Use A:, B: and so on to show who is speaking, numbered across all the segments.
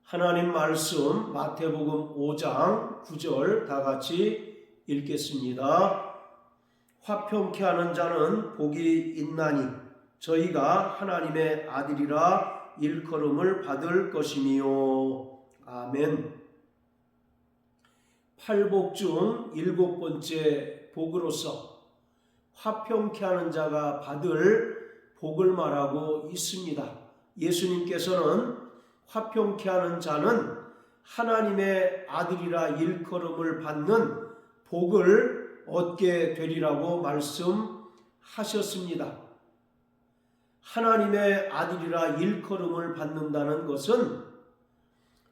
A: 하나님 말씀 마태복음 5장 9절 다 같이 읽겠습니다. 화평케 하는 자는 복이 있나니 저희가 하나님의 아들이라 일컬음을 받을 것이니요. 아멘. 팔복 중 7번째 복으로서 화평케 하는 자가 받을 복을 말하고 있습니다. 예수님께서는 화평케 하는 자는 하나님의 아들이라 일컬음을 받는 복을 얻게 되리라고 말씀하셨습니다. 하나님의 아들이라 일컬음을 받는다는 것은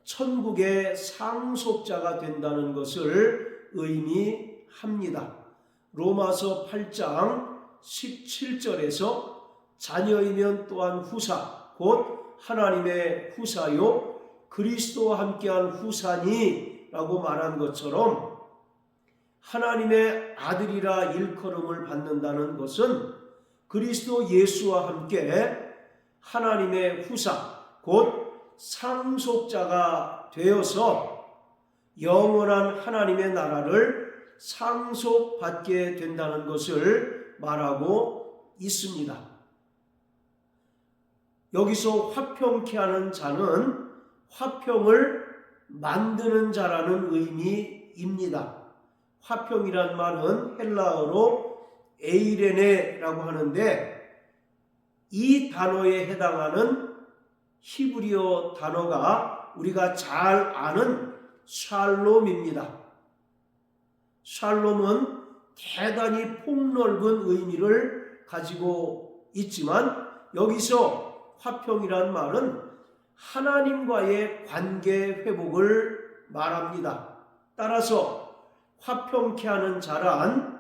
A: 천국의 상속자가 된다는 것을 의미합니다. 로마서 8장 17절에서 자녀이면 또한 후사 곧 하나님의 후사요 그리스도와 함께한 후사니 라고 말한 것처럼 하나님의 아들이라 일컬음을 받는다는 것은 그리스도 예수와 함께 하나님의 후사 곧 상속자가 되어서 영원한 하나님의 나라를 상속받게 된다는 것을 말하고 있습니다. 여기서 화평케 하는 자는 화평을 만드는 자라는 의미입니다. 화평이란 말은 헬라어로 에이레네라고 하는데 이 단어에 해당하는 히브리어 단어가 우리가 잘 아는 샬롬입니다. 샬롬은 대단히 폭넓은 의미를 가지고 있지만 여기서 화평이란 말은 하나님과의 관계 회복을 말합니다. 따라서 화평케 하는 자란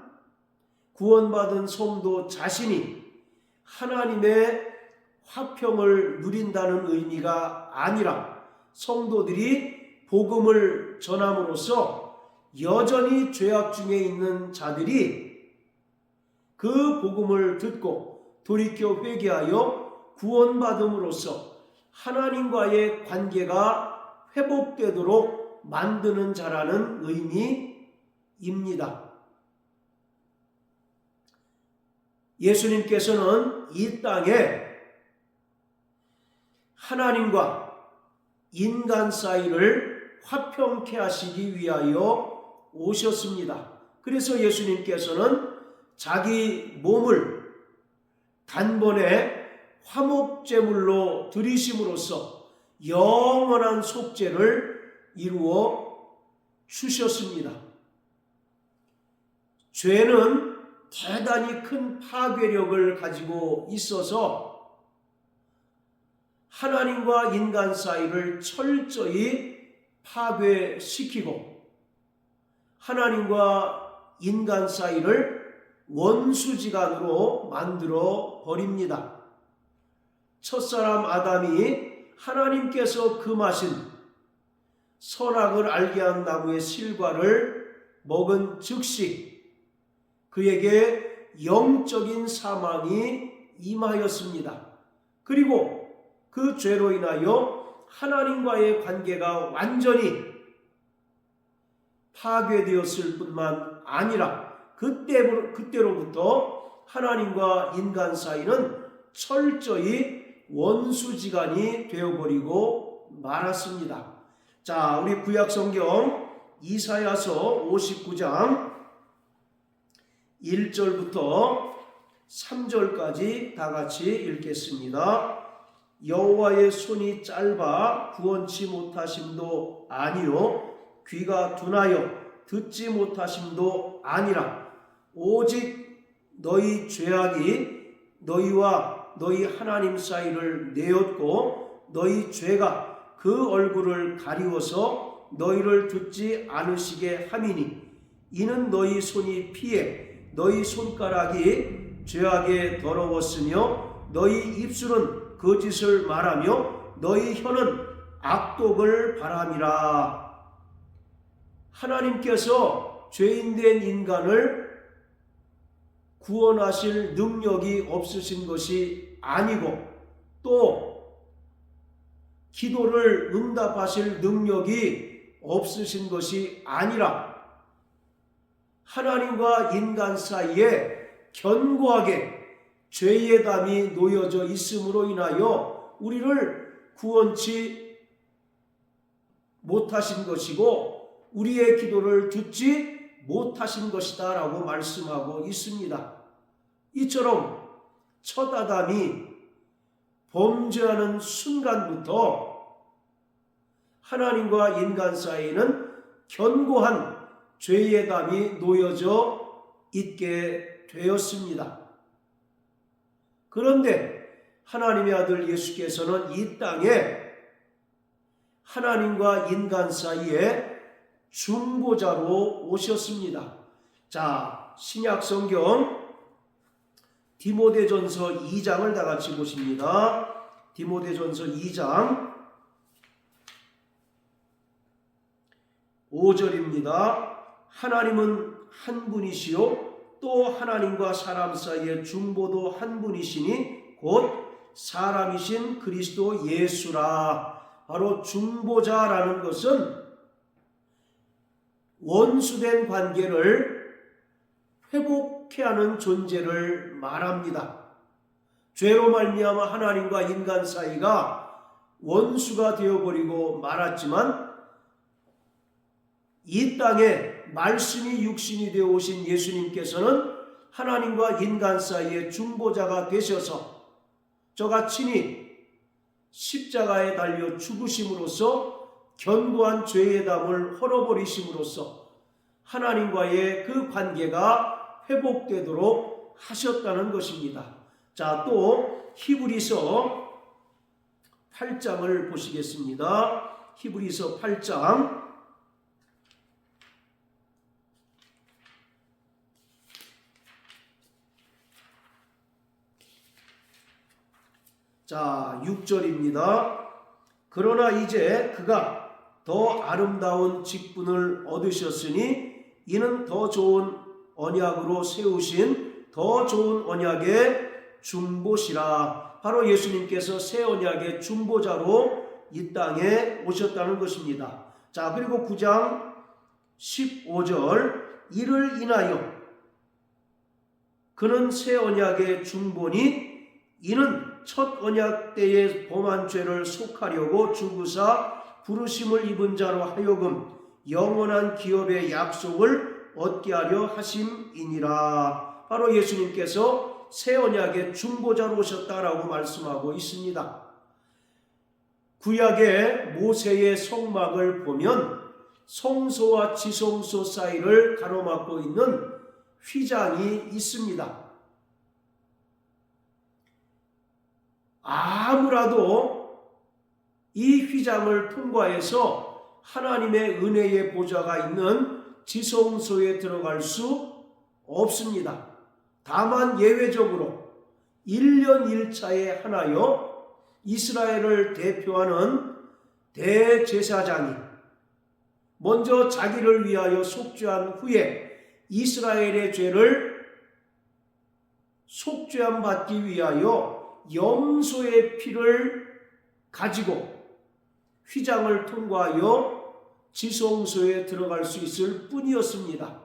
A: 구원받은 성도 자신이 하나님의 화평을 누린다는 의미가 아니라 성도들이 복음을 전함으로써 여전히 죄악 중에 있는 자들이 그 복음을 듣고 돌이켜 회개하여 구원받음으로써 하나님과의 관계가 회복되도록 만드는 자라는 의미입니다. 예수님께서는 이 땅에 하나님과 인간 사이를 화평케 하시기 위하여 오셨습니다. 그래서 예수님께서는 자기 몸을 단번에 화목제물로 드리심으로써 영원한 속죄를 이루어 주셨습니다. 죄는 대단히 큰 파괴력을 가지고 있어서 하나님과 인간 사이를 철저히 파괴시키고 하나님과 인간 사이를 원수지간으로 만들어 버립니다. 첫사람 아담이 하나님께서 금하신 선악을 알게 한 나무의 실과를 먹은 즉시 그에게 영적인 사망이 임하였습니다. 그리고 그 죄로 인하여 하나님과의 관계가 완전히 파괴되었을 뿐만 아니라 그때로부터 하나님과 인간 사이는 철저히 원수지간이 되어버리고 말았습니다. 자, 우리 구약성경 이사야서 59장 1절부터 3절까지 다 같이 읽겠습니다. 여호와의 손이 짧아 구원치 못하심도 아니요 귀가 둔하여 듣지 못하심도 아니라 오직 너희 죄악이 너희와 너희 하나님 사이를 내었고 너희 죄가 그 얼굴을 가리워서 너희를 듣지 않으시게 함이니 이는 너희 손이 피해 너희 손가락이 죄악에 더러웠으며 너희 입술은 거짓을 말하며 너희 혀는 악독을 바람이라. 하나님께서 죄인된 인간을 구원하실 능력이 없으신 것이 아니고 또 기도를 응답하실 능력이 없으신 것이 아니라 하나님과 인간 사이에 견고하게 죄의 담이 놓여져 있음으로 인하여 우리를 구원치 못하신 것이고 우리의 기도를 듣지 못하신 것이다 라고 말씀하고 있습니다. 이처럼 첫 아담이 범죄하는 순간부터 하나님과 인간 사이에는 견고한 죄의 담이 놓여져 있게 되었습니다. 그런데 하나님의 아들 예수께서는 이 땅에 하나님과 인간 사이에 중보자로 오셨습니다. 자, 신약 성경 디모데전서 2장을 다 같이 보십니다. 디모데전서 2장 5절입니다. 하나님은 한 분이시요 또 하나님과 사람 사이의 중보도 한 분이시니 곧 사람이신 그리스도 예수라. 바로 중보자라는 것은 원수된 관계를 회복해 하는 존재를 말합니다. 죄로 말미암아 하나님과 인간 사이가 원수가 되어버리고 말았지만 이 땅에 말씀이 육신이 되어 오신 예수님께서는 하나님과 인간 사이의 중보자가 되셔서 저가 친히 십자가에 달려 죽으심으로써 견고한 죄의 담을 헐어버리심으로써 하나님과의 그 관계가 회복되도록 하셨다는 것입니다. 자, 또 히브리서 8장을 보시겠습니다. 히브리서 8장 자, 6절입니다. 그러나 이제 그가 더 아름다운 직분을 얻으셨으니 이는 더 좋은 언약으로 세우신 더 좋은 언약의 중보시라. 바로 예수님께서 새 언약의 중보자로 이 땅에 오셨다는 것입니다. 자, 그리고 9장 15절 이를 인하여 그는 새 언약의 중보니 이는 첫 언약 때의 범한 죄를 속하려고 죽으사 부르심을 입은 자로 하여금 영원한 기업의 약속을 얻게 하려 하심이니라. 바로 예수님께서 새 언약의 중보자로 오셨다라고 말씀하고 있습니다. 구약의 모세의 성막을 보면 성소와 지성소 사이를 가로막고 있는 휘장이 있습니다. 아무라도 이 휘장을 통과해서 하나님의 은혜의 보좌가 있는 지성소에 들어갈 수 없습니다. 다만 예외적으로 1년 1차에 하나여 이스라엘을 대표하는 대제사장이 먼저 자기를 위하여 속죄한 후에 이스라엘의 죄를 속죄함 받기 위하여 염소의 피를 가지고 휘장을 통과하여 지성소에 들어갈 수 있을 뿐이었습니다.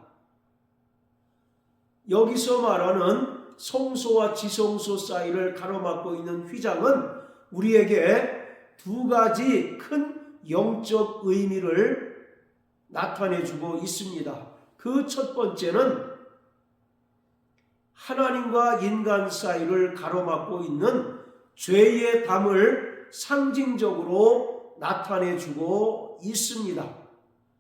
A: 여기서 말하는 성소와 지성소 사이를 가로막고 있는 휘장은 우리에게 두 가지 큰 영적 의미를 나타내주고 있습니다. 그 첫 번째는 하나님과 인간 사이를 가로막고 있는 죄의 담을 상징적으로 나타내주고 있습니다.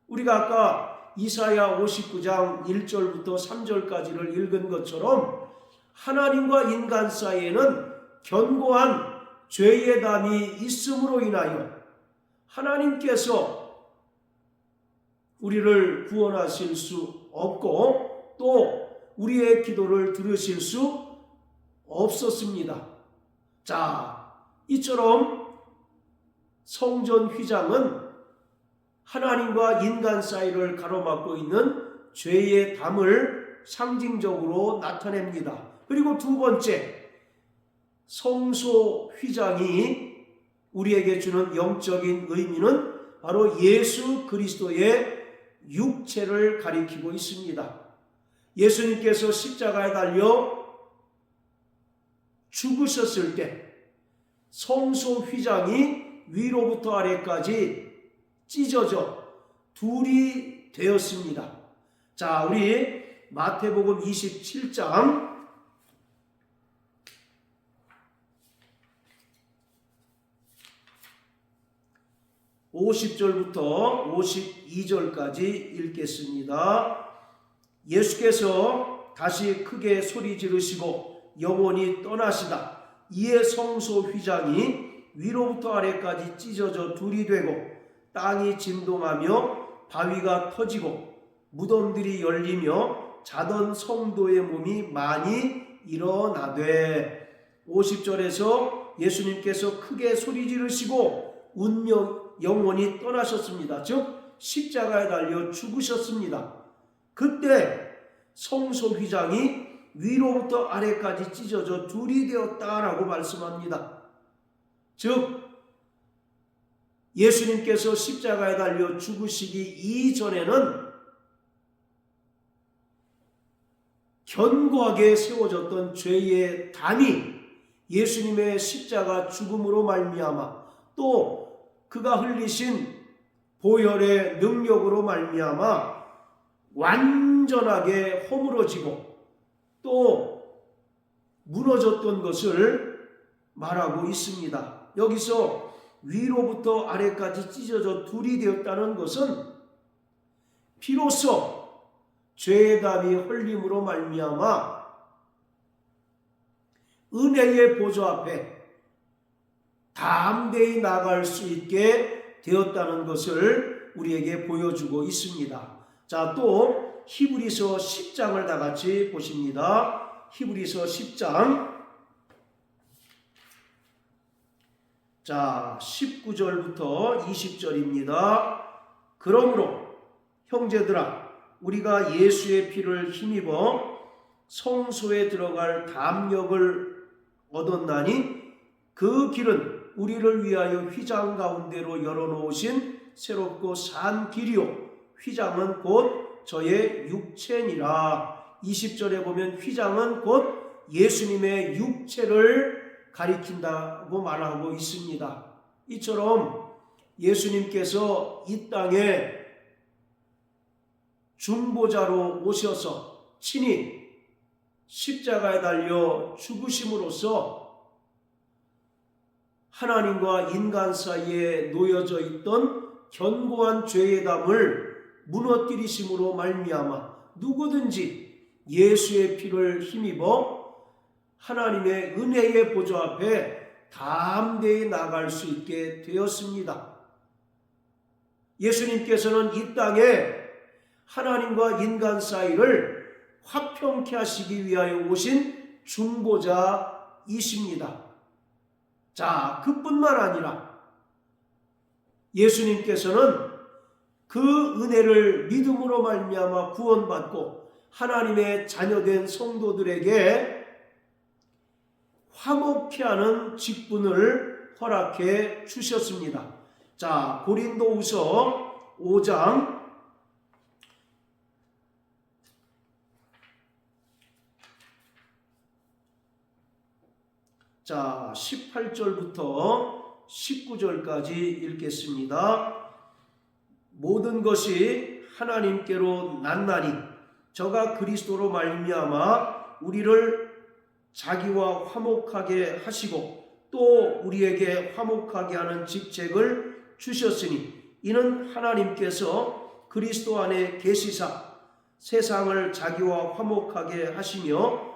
A: 우리가 아까 이사야 59장 1절부터 3절까지를 읽은 것처럼 하나님과 인간 사이에는 견고한 죄의 담이 있음으로 인하여 하나님께서 우리를 구원하실 수 없고 또 우리의 기도를 들으실 수 없었습니다. 자, 이처럼 성전 휘장은 하나님과 인간 사이를 가로막고 있는 죄의 담을 상징적으로 나타냅니다. 그리고 두 번째, 성소 휘장이 우리에게 주는 영적인 의미는 바로 예수 그리스도의 육체를 가리키고 있습니다. 예수님께서 십자가에 달려 죽으셨을 때 성소 휘장이 위로부터 아래까지 찢어져 둘이 되었습니다. 자, 우리 마태복음 27장 50절부터 52절까지 읽겠습니다. 예수께서 다시 크게 소리 지르시고 영원히 떠나시다. 이에 성소 휘장이 위로부터 아래까지 찢어져 둘이 되고 땅이 진동하며 바위가 터지고 무덤들이 열리며 자던 성도의 몸이 많이 일어나되 50절에서 예수님께서 크게 소리 지르시고 영원히 떠나셨습니다. 즉 십자가에 달려 죽으셨습니다. 그때 성소 휘장이 위로부터 아래까지 찢어져 둘이 되었다라고 말씀합니다. 즉 예수님께서 십자가에 달려 죽으시기 이전에는 견고하게 세워졌던 죄의 담이 예수님의 십자가 죽음으로 말미암아 또 그가 흘리신 보혈의 능력으로 말미암아 완전하게 허물어지고 또 무너졌던 것을 말하고 있습니다. 여기서 위로부터 아래까지 찢어져 둘이 되었다는 것은 비로소 죄의 담이 흘림으로 말미암아 은혜의 보좌 앞에 담대히 나갈 수 있게 되었다는 것을 우리에게 보여주고 있습니다. 자, 또 히브리서 10장을 다 같이 보십니다. 히브리서 10장 자 19절부터 20절입니다. 그러므로 형제들아 우리가 예수의 피를 힘입어 성소에 들어갈 담력을 얻었나니 그 길은 우리를 위하여 휘장 가운데로 열어놓으신 새롭고 산 길이요 휘장은 곧 저의 육체니라. 20절에 보면 휘장은 곧 예수님의 육체를 가리킨다고 말하고 있습니다. 이처럼 예수님께서 이 땅에 중보자로 오셔서 친히 십자가에 달려 죽으심으로써 하나님과 인간 사이에 놓여져 있던 견고한 죄의 담을 무너뜨리심으로 말미암아 누구든지 예수의 피를 힘입어 하나님의 은혜의 보좌 앞에 담대히 나갈 수 있게 되었습니다. 예수님께서는 이 땅에 하나님과 인간 사이를 화평케 하시기 위하여 오신 중보자이십니다. 자, 그뿐만 아니라 예수님께서는 그 은혜를 믿음으로 말미암아 구원받고 하나님의 자녀된 성도들에게 화목케 하는 직분을 허락해 주셨습니다. 자, 고린도후서 5장 자 18절부터 19절까지 읽겠습니다. 모든 것이 하나님께로 났나니 저가 그리스도로 말미암아 우리를 자기와 화목하게 하시고 또 우리에게 화목하게 하는 직책을 주셨으니 이는 하나님께서 그리스도 안에 계시사 세상을 자기와 화목하게 하시며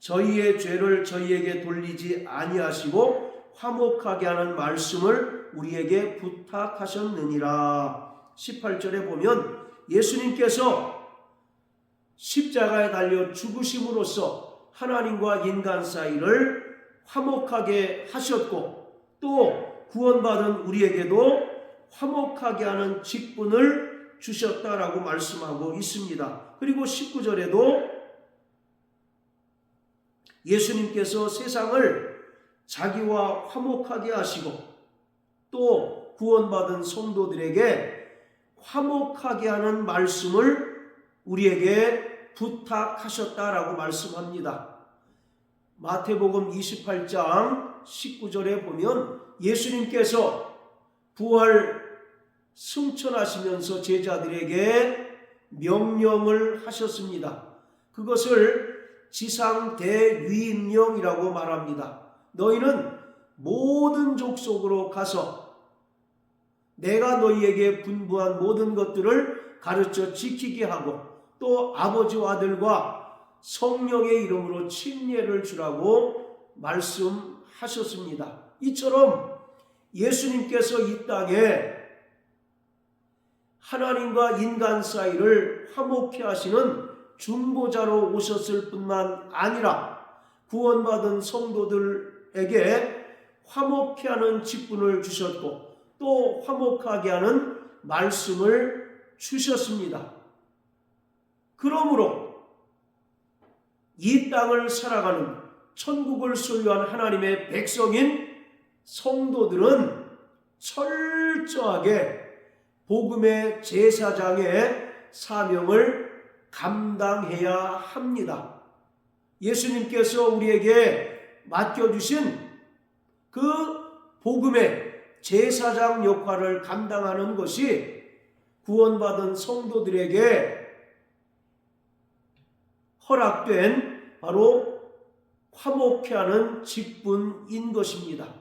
A: 저희의 죄를 저희에게 돌리지 아니하시고 화목하게 하는 말씀을 우리에게 부탁하셨느니라. 18절에 보면 예수님께서 십자가에 달려 죽으심으로써 하나님과 인간 사이를 화목하게 하셨고 또 구원받은 우리에게도 화목하게 하는 직분을 주셨다라고 말씀하고 있습니다. 그리고 19절에도 예수님께서 세상을 자기와 화목하게 하시고 또 구원받은 성도들에게 화목하게 하는 말씀을 우리에게 부탁하셨다라고 말씀합니다. 마태복음 28장 19절에 보면 예수님께서 부활 승천하시면서 제자들에게 명령을 하셨습니다. 그것을 지상 대위임령이라고 말합니다. 너희는 모든 족속으로 가서 내가 너희에게 분부한 모든 것들을 가르쳐 지키게 하고 또 아버지와 아들과 성령의 이름으로 침례를 주라고 말씀하셨습니다. 이처럼 예수님께서 이 땅에 하나님과 인간 사이를 화목케 하시는 중보자로 오셨을 뿐만 아니라 구원받은 성도들에게 화목케 하는 직분을 주셨고 또 화목하게 하는 말씀을 주셨습니다. 그러므로 이 땅을 살아가는 천국을 소유한 하나님의 백성인 성도들은 철저하게 복음의 제사장의 사명을 감당해야 합니다. 예수님께서 우리에게 맡겨주신 그 복음의 제사장 역할을 감당하는 것이 구원받은 성도들에게 허락된 바로 화목케 하는 직분인 것입니다.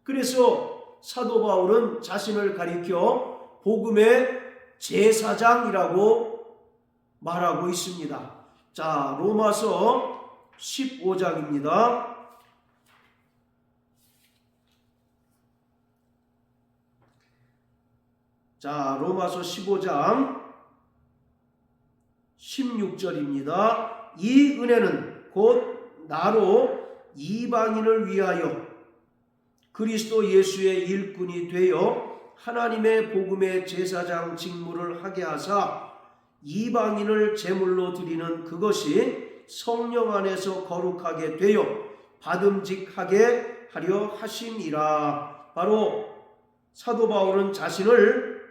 A: 그래서 사도 바울은 자신을 가리켜 복음의 제사장이라고 말하고 있습니다. 자, 로마서 15장입니다. 자, 로마서 15장 16절입니다. 이 은혜는 곧 나로 이방인을 위하여 그리스도 예수의 일꾼이 되어 하나님의 복음의 제사장 직무를 하게 하사 이방인을 제물로 드리는 그것이 성령 안에서 거룩하게 되어 받음직하게 하려 하심이라. 바로 사도 바울은 자신을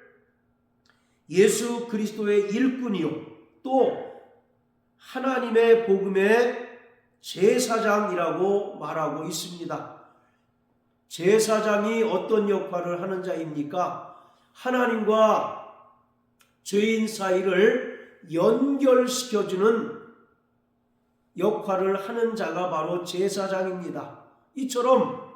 A: 예수 그리스도의 일꾼이요 또 하나님의 복음의 제사장이라고 말하고 있습니다. 제사장이 어떤 역할을 하는 자입니까? 하나님과 죄인 사이를 연결시켜주는 역할을 하는 자가 바로 제사장입니다. 이처럼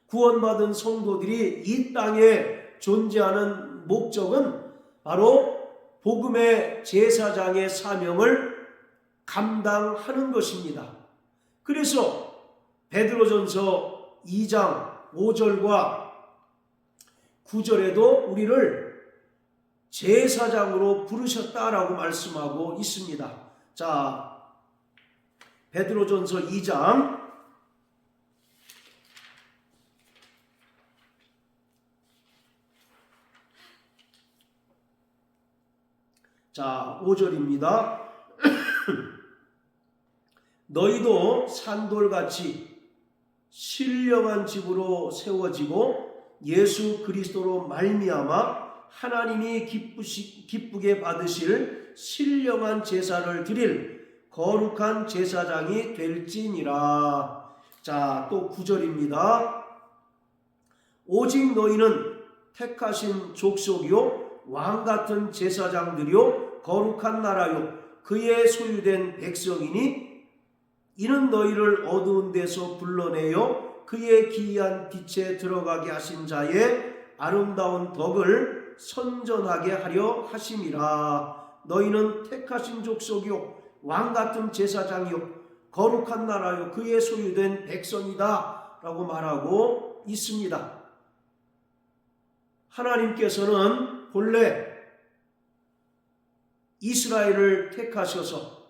A: 구원받은 성도들이 이 땅에 존재하는 목적은 바로 복음의 제사장의 사명을 감당하는 것입니다. 그래서 베드로전서 2장 5절과 9절에도 우리를 제사장으로 부르셨다라고 말씀하고 있습니다. 자, 베드로전서 2장 자, 5절입니다. 너희도 산돌같이 신령한 집으로 세워지고 예수 그리스도로 말미암아 하나님이 기쁘게 받으실 신령한 제사를 드릴 거룩한 제사장이 될지니라. 자, 또 9절입니다. 오직 너희는 택하신 족속이요 왕같은 제사장들이요 거룩한 나라요 그의 소유된 백성이니 이는 너희를 어두운 데서 불러내어 그의 기이한 빛에 들어가게 하신 자의 아름다운 덕을 선전하게 하려 하심이라. 너희는 택하신 족속이요 왕같은 제사장이요 거룩한 나라요 그의 소유된 백성이다 라고 말하고 있습니다. 하나님께서는 본래 이스라엘을 택하셔서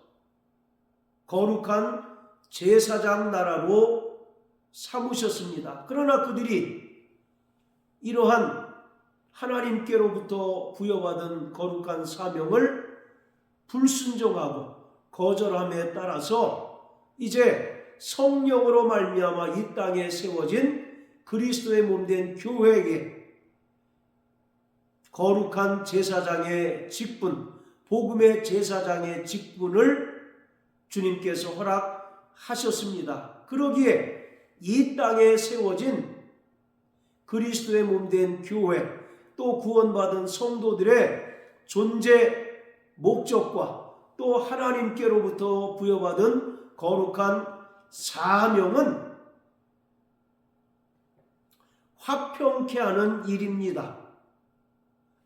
A: 거룩한 제사장 나라로 삼으셨습니다. 그러나 그들이 이러한 하나님께로부터 부여받은 거룩한 사명을 불순종하고 거절함에 따라서 이제 성령으로 말미암아 이 땅에 세워진 그리스도의 몸된 교회에게 거룩한 제사장의 직분, 복음의 제사장의 직분을 주님께서 허락하셨습니다. 그러기에 이 땅에 세워진 그리스도의 몸된 교회, 또 구원받은 성도들의 존재 목적과 또 하나님께로부터 부여받은 거룩한 사명은 화평케 하는 일입니다.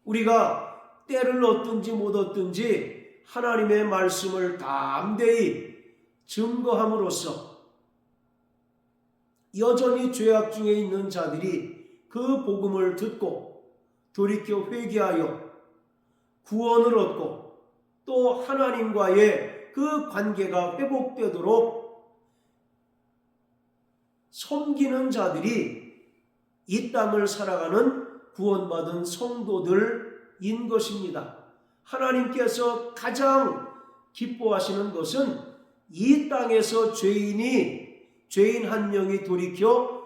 A: 우리가 때를 얻든지 못 얻든지 하나님의 말씀을 담대히 증거함으로써 여전히 죄악 중에 있는 자들이 그 복음을 듣고 돌이켜 회개하여 구원을 얻고 또 하나님과의 그 관계가 회복되도록 섬기는 자들이 이 땅을 살아가는 구원받은 성도들인 것입니다. 하나님께서 가장 기뻐하시는 것은 이 땅에서 죄인 한 명이 돌이켜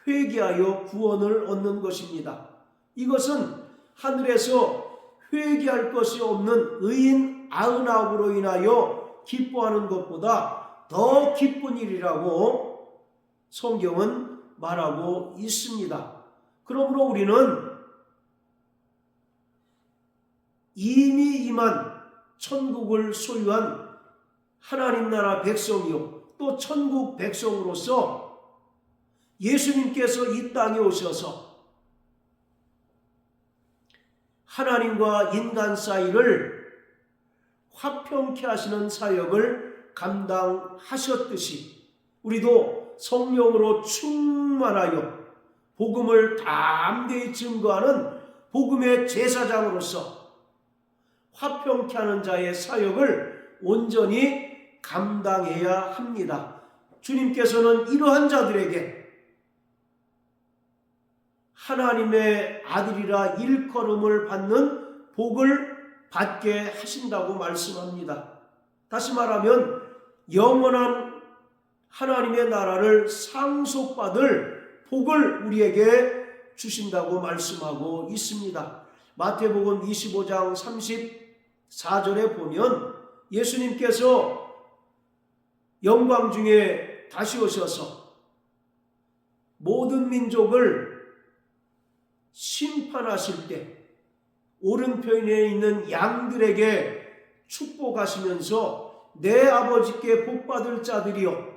A: 회개하여 구원을 얻는 것입니다. 이것은 하늘에서 회개할 것이 없는 의인 99으로 인하여 기뻐하는 것보다 더 기쁜 일이라고 성경은 말하고 있습니다. 그러므로 우리는 이미 임한 천국을 소유한 하나님 나라 백성이요 또 천국 백성으로서 예수님께서 이 땅에 오셔서 하나님과 인간 사이를 화평케 하시는 사역을 감당하셨듯이 우리도 성령으로 충만하여 복음을 담대히 증거하는 복음의 제사장으로서 화평케 하는 자의 사역을 온전히 감당해야 합니다. 주님께서는 이러한 자들에게 하나님의 아들이라 일컬음을 받는 복을 받게 하신다고 말씀합니다. 다시 말하면 영원한 하나님의 나라를 상속받을 복을 우리에게 주신다고 말씀하고 있습니다. 마태복음 25장 34절에 보면 예수님께서 영광 중에 다시 오셔서 모든 민족을 심판하실 때 오른편에 있는 양들에게 축복하시면서 내 아버지께 복받을 자들이여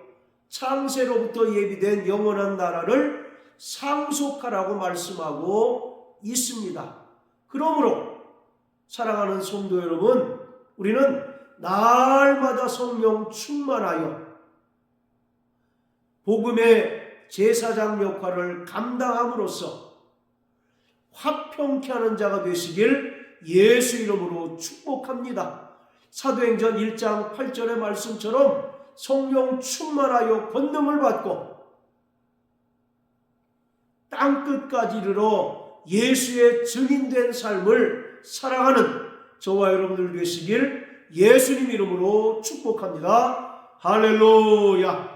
A: 창세로부터 예비된 영원한 나라를 상속하라고 말씀하고 있습니다. 그러므로 사랑하는 성도 여러분, 우리는 날마다 성령 충만하여 복음의 제사장 역할을 감당함으로써 화평케 하는 자가 되시길 예수 이름으로 축복합니다. 사도행전 1장 8절의 말씀처럼 성령 충만하여 권능을 받고 땅끝까지 이르러 예수의 증인된 삶을 살아가는 저와 여러분들 되시길 예수님 이름으로 축복합니다. 할렐루야.